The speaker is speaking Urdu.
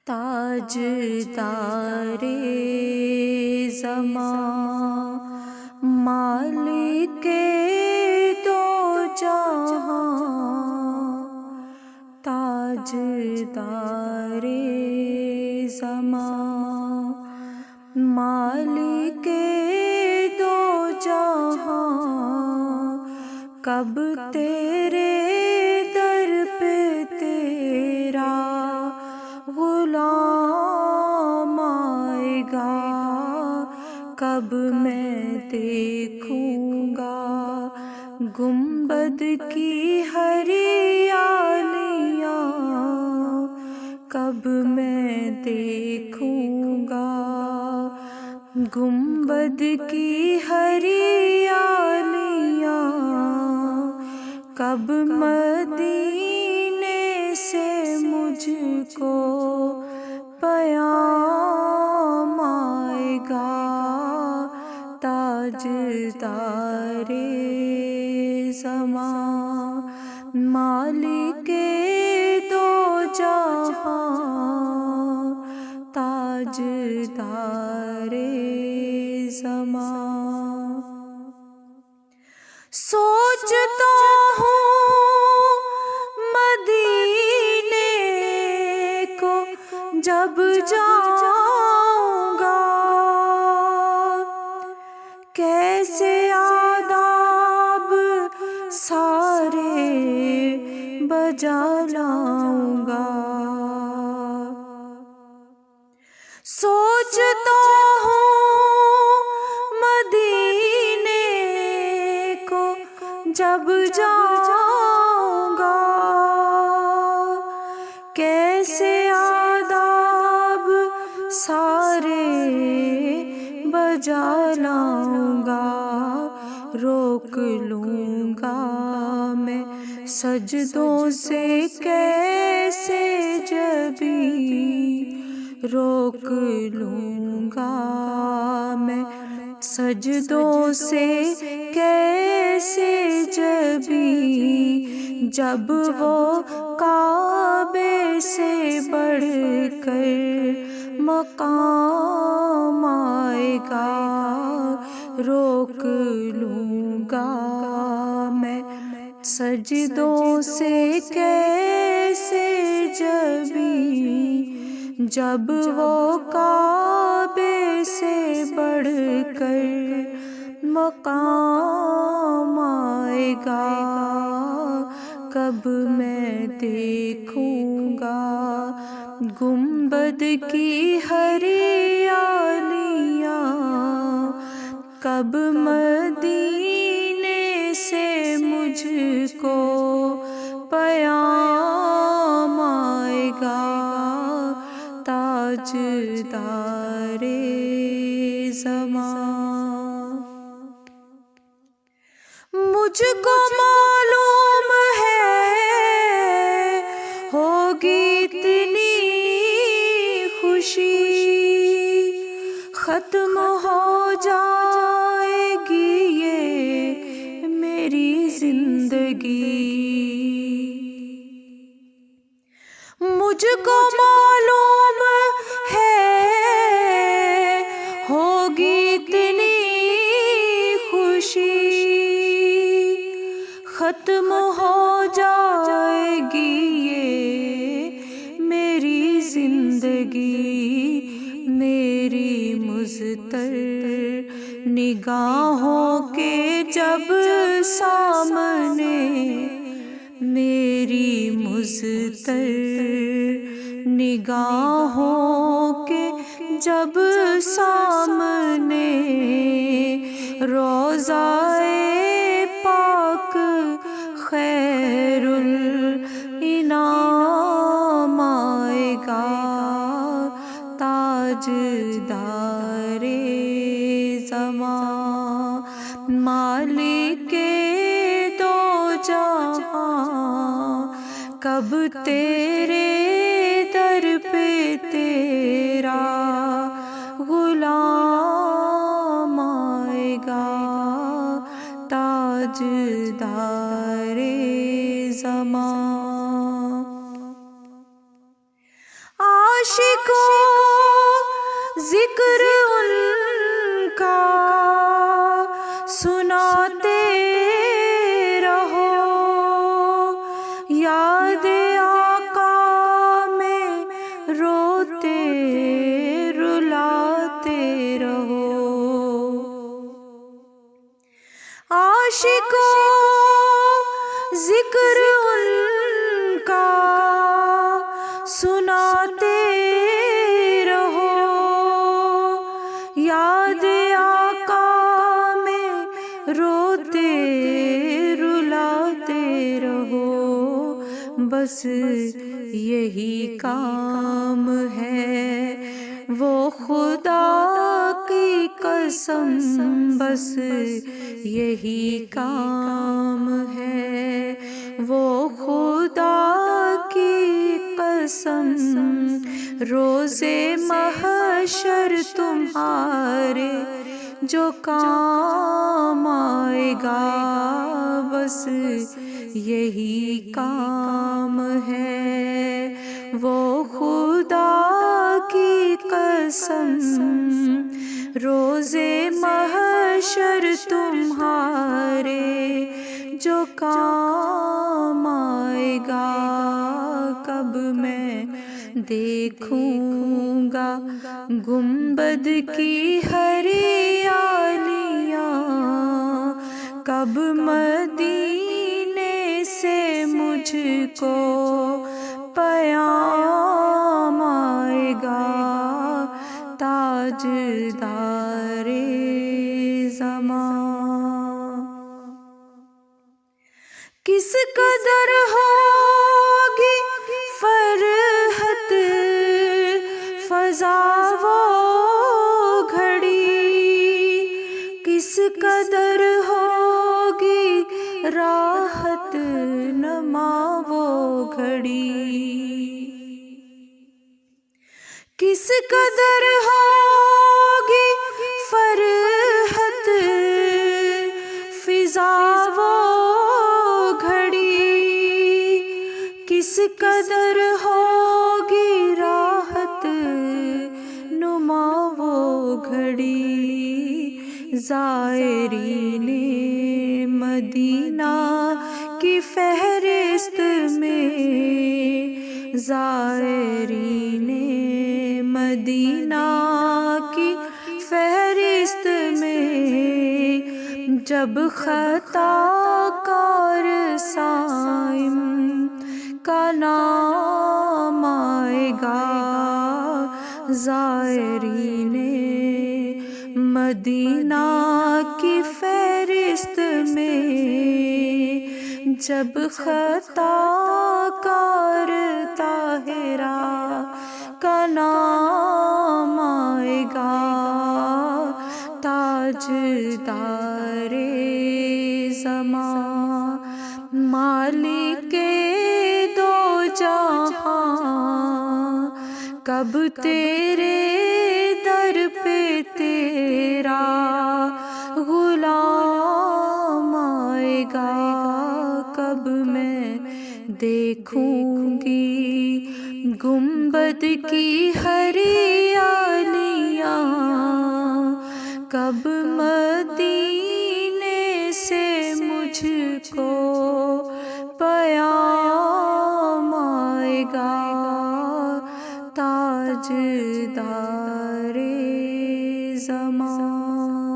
تاجدار زمان، مالک دو جہاں، تاجدار زمان، مالک دو جہاں، کب تیرے در پہ تیرا غلام آئے گا، کب میں دیکھوں گا گنبد کی ہریالیاں، کب میں دیکھوں گا گنبد کی ہریالیاں، کب مدینے سے مجھ کو پیام آئے گا، تاجدار زمان، مالک دو جہاں، تاجدار زمان۔ سوچتا ہوں مدینے کو جب جاؤں گا، کیسے آداب سارے بجا لاؤں گا، سوچتا ہوں مدینے کو جب جاؤں گا، کیسے آداب سارے بجا لاؤں گا، روک لوں گا میں سجدوں سے کیسے جبیں، روک لوں گا میں سجدوں سے کیسے جبیں، جب وہ کعبے سے بڑھ کر مقام آئے گا، روک لوں گا میں سجدوں سے کیسے جبیں، جب وہ کعبے سے بڑھ کر مقام آئے گا، کب میں دیکھوں گا گنبد کی ہریالیاں، کب مدینے سے مجھ کو پیام آئے گا، تاجدار زمان۔ مجھ کو معلوم ہے ہوگی اتنی خوشی، ختم ہو جائے گی یہ میری زندگی، مجھ کو معلوم ہے ہوگی اتنی خوشی، ختم ہو جائے گی یہ میری زندگی، میری مضطر نگاہوں کے جب سامنے، میری مضطر نگاہوں کے جب سامنے، روضہ پاک خیر الانام آئے گا، تاجدار زمان، مالک دو جہاں، کب تیرے در پہ تیرا غلام آئے گا، تاجدار زمان۔ عاشقوں ذکر ان کا سناتے رہو، یاد آقا میں روتے رلاتے رہو۔ عاشقوں ذکر ان کا سناتے رہو، یاد آقا میں روتے رلاتے رہو۔ بس یہی کام ہے وہ خدا کی قسم، بس یہی کام ہے وہ خدا کی قسم، روزے محشر تمہارے جو کام آئے گا، بس یہی کام ہے وہ خدا کی قسم، روزے محشر تمہارے جو کام آئے گا۔ کب میں دیکھوں گا گنبد کی ہریالیاں، کب مدینے سے مجھ کو پیام آئے گا، تاجدار زمان۔ کس قدر ہوگی فرحت فضا وہ گھڑی، کس قدر ہوگی راحت نما وہ گھڑی، کس قدر ہوگی فرحت فضا وہ گھڑی، کس قدر ہوگی راحت نما وہ گھڑی۔ زائرین مدینہ کی فہرست میں، زائرین مدینہ کی فہرست میں، جب خطا کار صائم کا نام آئے گا، زائرین مدینہ کی فہرست میں، جب خطا کار طاہرہ کا نام آئے گا، تاجدار زمان، مالک دو جہاں، کب تیرے در پہ تیرا غلام آئے گا، کب میں دیکھوں گی گنبد کی ہریالیاں، کب مدینے سے مجھ کو پیام آئے گا، تاجدار زمان۔